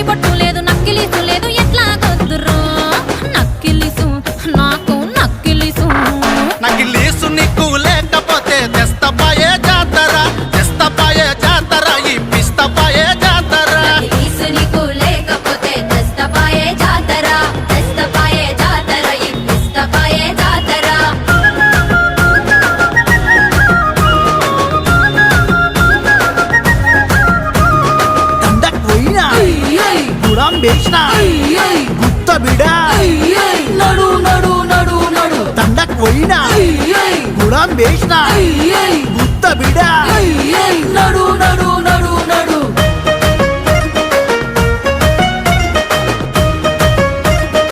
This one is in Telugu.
నూకి బొట్టు లేదు నక్కిలీసు లేదు ఎట్లా గొద్దురు నక్కిలీసు నాకు నక్కిలీసు నకిలీసు నీకు లేకపోతే తెస్తపాయే జాతర తెస్తపాయే జాతర ఈ పిస్తపాయే జాతర నక్కిలీసు నీకు లేకపోతే తెస్తపాయే జాతర తెస్తపాయే జాతర ఈ పిస్తపాయే జాతర దండక్ పోయినా గుడాం వేసినా గుత్త బిడా నడు నడు నడు నడు దండక్ పోయినా గుడాం వేసినా గుత్త బిడా నడు నడు నడు నడు